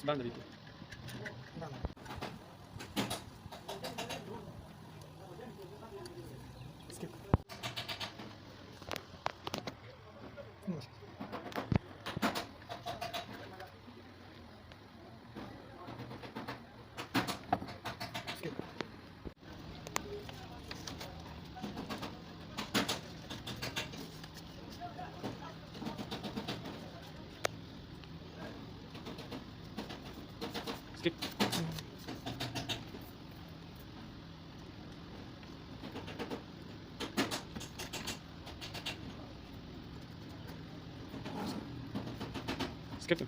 banda dito. Skip. Skip. Skip. Skip.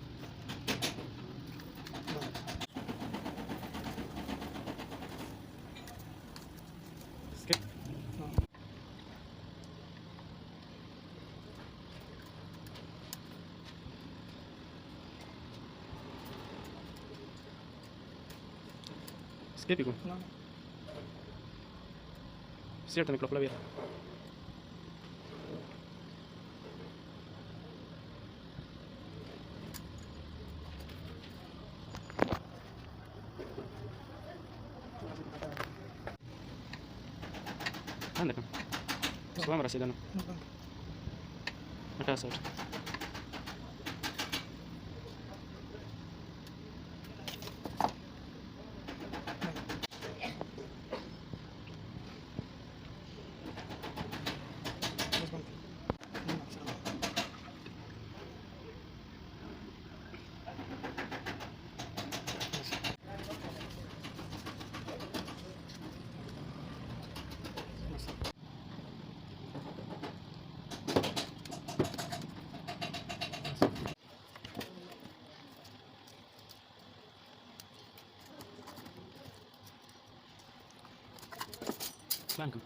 Skip. Skip ikon. Cierta microflora vieja. عندك سلام رصيد انا متى صار Danke.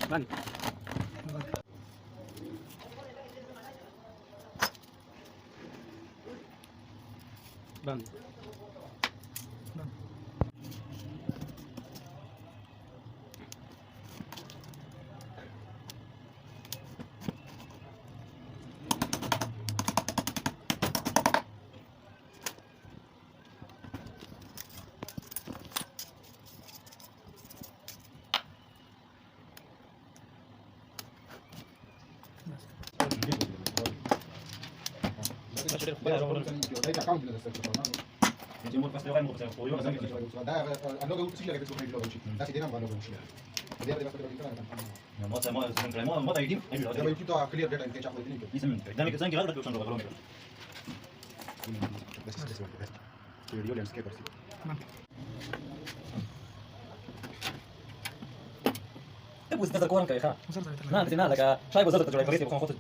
Ban. Ban. وزنت الكورة كيخا ما نسينا لك شايف وزنت الجوال بريتي وخون خطط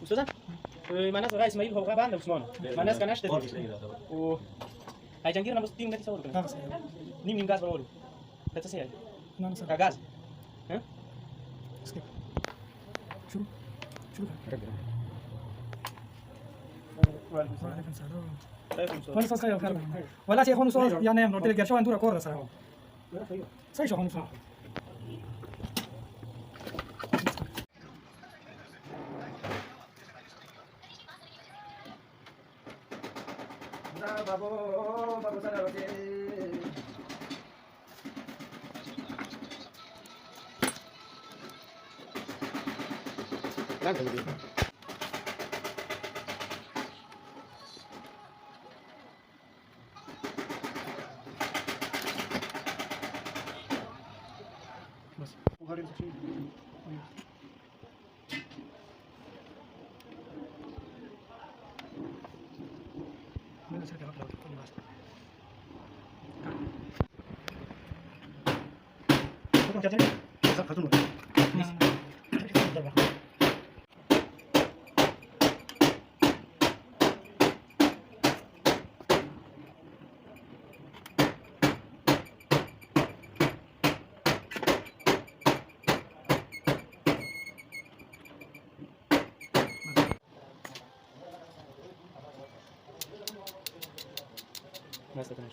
Ustazan? Mana so guys, mail ho ka banda usmano. Mana ska nashte. O ay jangir na bus team nati sawro kana. Nim gas bawolo. Tata siya. Ka gas. Ha? Skip. شروع شروع ولا صار خير خير ولا شيء خونس يعني نورتي لك شو انتو كورة صراحة صحيح شو خونس Danke. ما استفدناش.